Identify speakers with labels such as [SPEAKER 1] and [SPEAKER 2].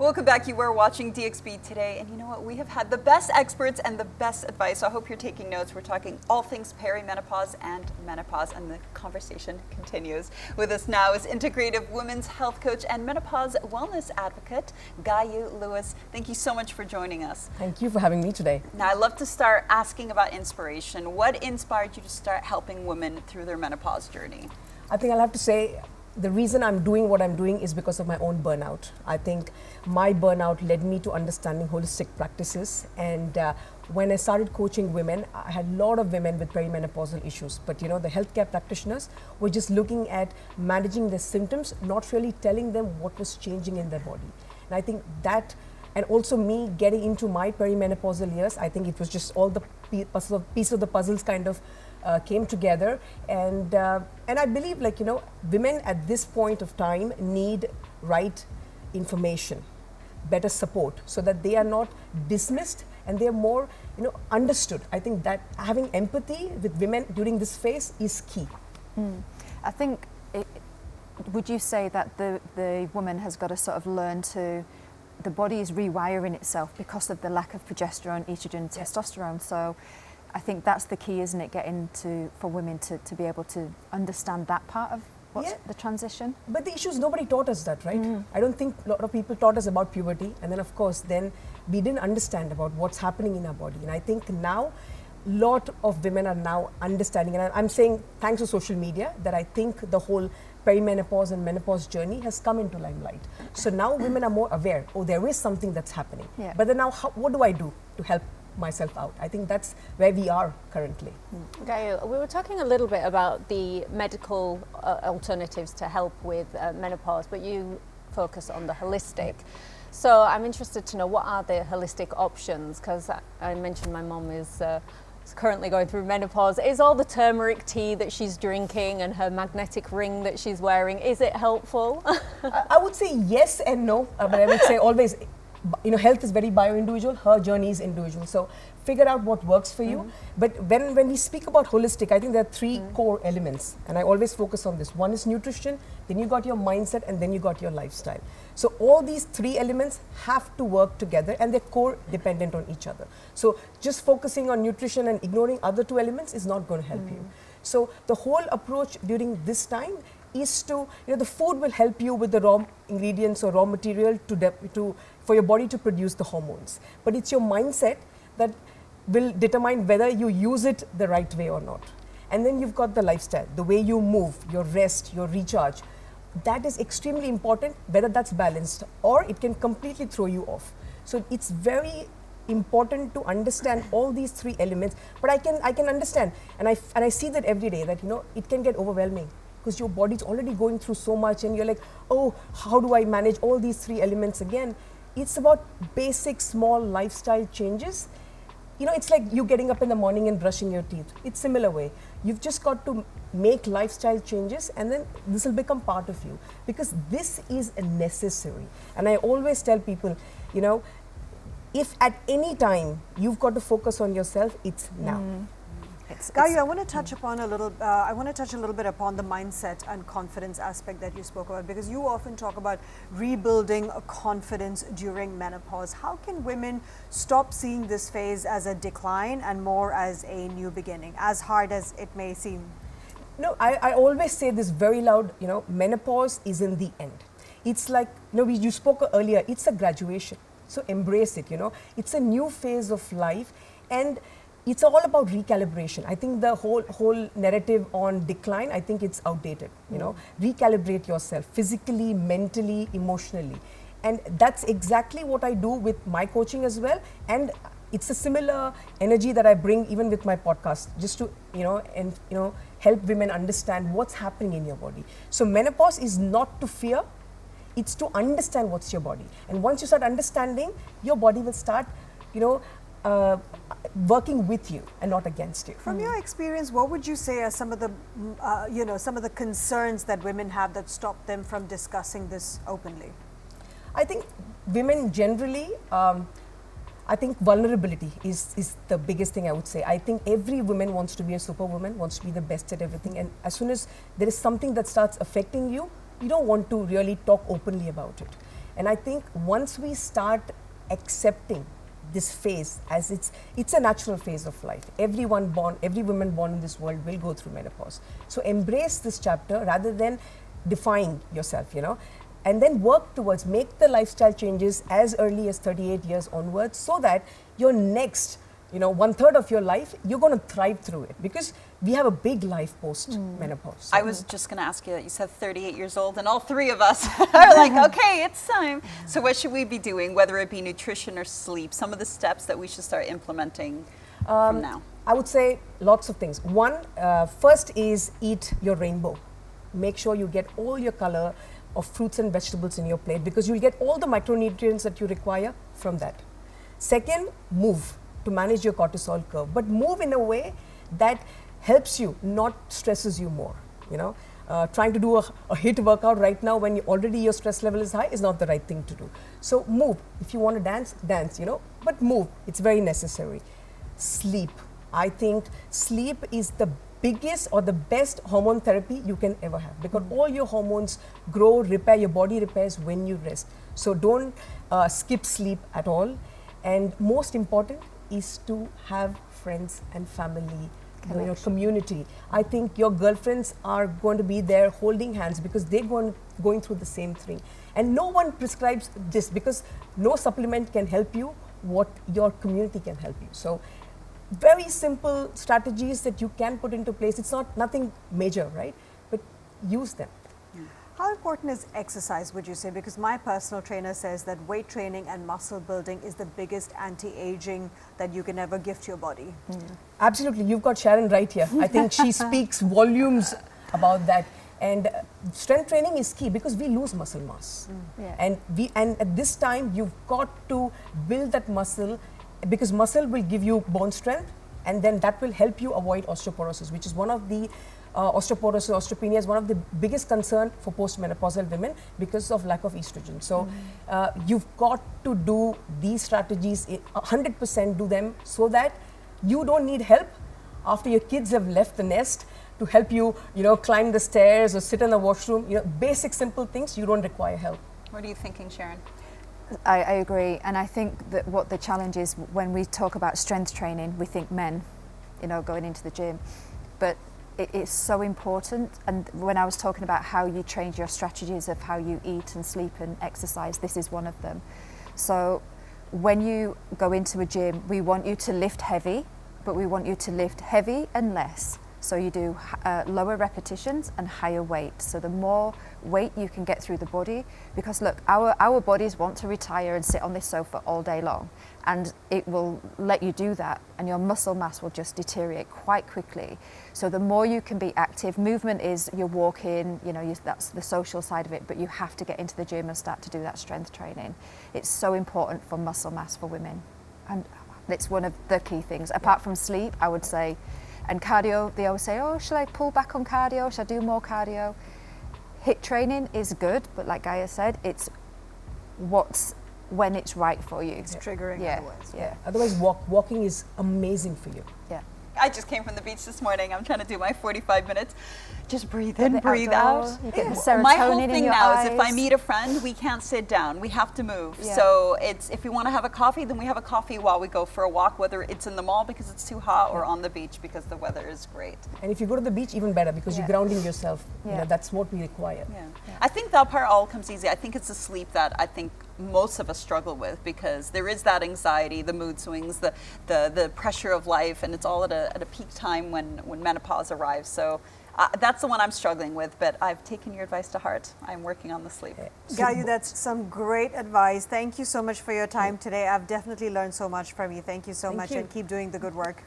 [SPEAKER 1] Welcome back. You are watching DXB today, and you know what? We have had the best experts and the best advice. So I hope you're taking notes. We're talking all things perimenopause and menopause, and the conversation continues. With us now is Integrative women's health coach and menopause wellness advocate, Gayu Lewis. Thank you so much for joining us.
[SPEAKER 2] Thank you for having me today.
[SPEAKER 1] Now, I love to start asking about inspiration. What inspired you to start helping women through their menopause journey?
[SPEAKER 2] I think I'll have to say the reason I'm doing what I'm doing is because of my own burnout. I think my burnout led me to understanding holistic practices, and when I started coaching women, I had a lot of women with perimenopausal issues, but the healthcare practitioners were just looking at managing their symptoms, not really telling them what was changing in their body. And I think that, and also me getting into my perimenopausal years, I think it was just all the piece of the puzzles kind of came together, and I believe, women at this point of time need right information, better support, so that they are not dismissed and they are more understood. I think that having empathy with women during this phase is key.
[SPEAKER 3] I think would you say that the woman has got to sort of learn to, the body is rewiring itself because of the lack of progesterone, estrogen, testosterone. So I think that's the key, isn't it? For women to be able to understand that part of what's the transition.
[SPEAKER 2] But the issue is nobody taught us that, right? I don't think a lot of people taught us about puberty, and then of course then we didn't understand about what's happening in our body. And I think now a lot of women are now understanding, and I'm saying thanks to social media, that I think the whole perimenopause and menopause journey has come into limelight. So now women are more aware, oh, there is something that's happening.
[SPEAKER 3] Yeah.
[SPEAKER 2] But then now what do I do to help myself out? I think that's where we are currently.
[SPEAKER 4] Gayu, we were talking a little bit about the medical alternatives to help with menopause, but you focus on the holistic. So I'm interested to know, what are the holistic options? Because I mentioned my mom is currently going through menopause. Is all the turmeric tea that she's drinking and her magnetic ring that she's wearing, is it helpful?
[SPEAKER 2] I would say yes and no, but I would say always, health is very bio-individual, her journey is individual. So figure out what works for you. But when we speak about holistic, I think there are three core elements, and I always focus on this. One is nutrition, then you got your mindset, and then you got your lifestyle. So all these three elements have to work together, and they're core dependent on each other. So just focusing on nutrition and ignoring other two elements is not going to help you. So the whole approach during this time is to, the food will help you with the raw ingredients or raw material for your body to produce the hormones. But it's your mindset that will determine whether you use it the right way or not. And then you've got the lifestyle, the way you move, your rest, your recharge. That is extremely important, whether that's balanced or it can completely throw you off. So it's very important to understand all these three elements. But I can understand, and I see that every day, that it can get overwhelming, because your body's already going through so much and you're like, oh, how do I manage all these three elements again? It's about basic small lifestyle changes. It's like you getting up in the morning and brushing your teeth. It's similar way. You've just got to make lifestyle changes, and then this will become part of you, because this is necessary. And I always tell people, if at any time you've got to focus on yourself, it's now.
[SPEAKER 5] Gayu, I want to touch upon a little bit upon the mindset and confidence aspect that you spoke about, because you often talk about rebuilding a confidence during menopause. How can women stop seeing this phase as a decline and more as a new beginning, as hard as it may seem?
[SPEAKER 2] No, I always say this very loud, menopause isn't the end. It's like, you spoke earlier, it's a graduation. So embrace it, It's a new phase of life, and it's all about recalibration. I think the whole narrative on decline, I think it's outdated. Recalibrate yourself physically, mentally, emotionally. And that's exactly what I do with my coaching as well. And it's a similar energy that I bring even with my podcast, just to, help women understand what's happening in your body. So menopause is not to fear, it's to understand what's your body. And once you start understanding, your body will start, working with you and not against you.
[SPEAKER 5] From your experience, what would you say are some of the concerns that women have that stop them from discussing this openly?
[SPEAKER 2] I think women generally, I think vulnerability is the biggest thing I would say. I think every woman wants to be a superwoman, wants to be the best at everything, and as soon as there is something that starts affecting you, you don't want to really talk openly about it. And I think once we start accepting this phase as it's a natural phase of life. Every woman born in this world will go through menopause. So embrace this chapter rather than define yourself, and then work towards, make the lifestyle changes as early as 38 years onwards, so that your next, 1/3 of your life, you're going to thrive through it, because we have a big life post menopause.
[SPEAKER 1] I was just going to ask you, you said 38 years old, and all three of us are like, okay, it's time. So what should we be doing, whether it be nutrition or sleep? Some of the steps that we should start implementing from now.
[SPEAKER 2] I would say lots of things. One, first is eat your rainbow. Make sure you get all your color of fruits and vegetables in your plate, because you'll get all the micronutrients that you require from that. Second, move to manage your cortisol curve, but move in a way that helps you, not stresses you more. Trying to do a HIIT workout right now when already your stress level is high is not the right thing to do. So move. If you want to dance, but move. It's very necessary. Sleep. I think sleep is the biggest or the best hormone therapy you can ever have, because all your hormones grow, repair, your body repairs when you rest. So don't skip sleep at all. And most important is to have friends and family, your community. I think your girlfriends are going to be there holding hands, because they're going through the same thing. And no one prescribes this, because no supplement can help you what your community can help you. So very simple strategies that you can put into place. It's nothing major, right? But use them.
[SPEAKER 5] How important is exercise, would you say? Because my personal trainer says that weight training and muscle building is the biggest anti-aging that you can ever gift your body.
[SPEAKER 2] Absolutely. You've got Sharon right here. I think she speaks volumes about that. And strength training is key, because we lose muscle mass. And at this time, you've got to build that muscle, because muscle will give you bone strength, and then that will help you avoid osteoporosis, which is one of the osteopenia is one of the biggest concern for postmenopausal women, because of lack of estrogen. So you've got to do these strategies, 100% do them, so that you don't need help after your kids have left the nest to help you, climb the stairs or sit in the washroom. Basic simple things, you don't require help.
[SPEAKER 1] What are you thinking, Sharon?
[SPEAKER 3] I agree, and I think that what the challenge is, when we talk about strength training, we think men, going into the gym, but it's so important. And when I was talking about how you change your strategies of how you eat and sleep and exercise, this is one of them. So when you go into a gym, we want you to lift heavy, but we want you to lift heavy and less. So you do lower repetitions and higher weight. So the more weight you can get through the body, because look, our bodies want to retire and sit on this sofa all day long, and it will let you do that, and your muscle mass will just deteriorate quite quickly. So the more you can be active, movement is you're walking, that's the social side of it, but you have to get into the gym and start to do that strength training. It's so important for muscle mass for women, and it's one of the key things. Apart from sleep, I would say. And cardio, they always say, oh, shall I pull back on cardio? Shall I do more cardio? HIIT training is good, but like Gaia said, it's when it's right for you.
[SPEAKER 5] It's triggering otherwise.
[SPEAKER 3] Yeah.
[SPEAKER 2] Otherwise, walking is amazing for you.
[SPEAKER 3] Yeah.
[SPEAKER 1] I just came from the beach this morning. I'm trying to do my 45 minutes. Just breathe in, breathe out.
[SPEAKER 3] You get the serotonin
[SPEAKER 1] My whole
[SPEAKER 3] in
[SPEAKER 1] thing
[SPEAKER 3] your
[SPEAKER 1] now
[SPEAKER 3] eyes.
[SPEAKER 1] is if I meet a friend, we can't sit down. We have to move.
[SPEAKER 3] Yeah.
[SPEAKER 1] So if we want to have a coffee, then we have a coffee while we go for a walk, whether it's in the mall because it's too hot or on the beach because the weather is great.
[SPEAKER 2] And if you go to the beach, even better, because you're grounding yourself.
[SPEAKER 3] Yeah.
[SPEAKER 2] That's what we require.
[SPEAKER 1] Yeah. I think that part all comes easy. I think it's the sleep that I think most of us struggle with, because there is that anxiety, the mood swings, the pressure of life, and it's all at a peak time when menopause arrives. So that's the one I'm struggling with, but I've taken your advice to heart. I'm working on the sleep.
[SPEAKER 5] Gayu, that's some great advice. Thank you so much for your time today. I've definitely learned so much from you. Thank you so much, and keep doing the good work.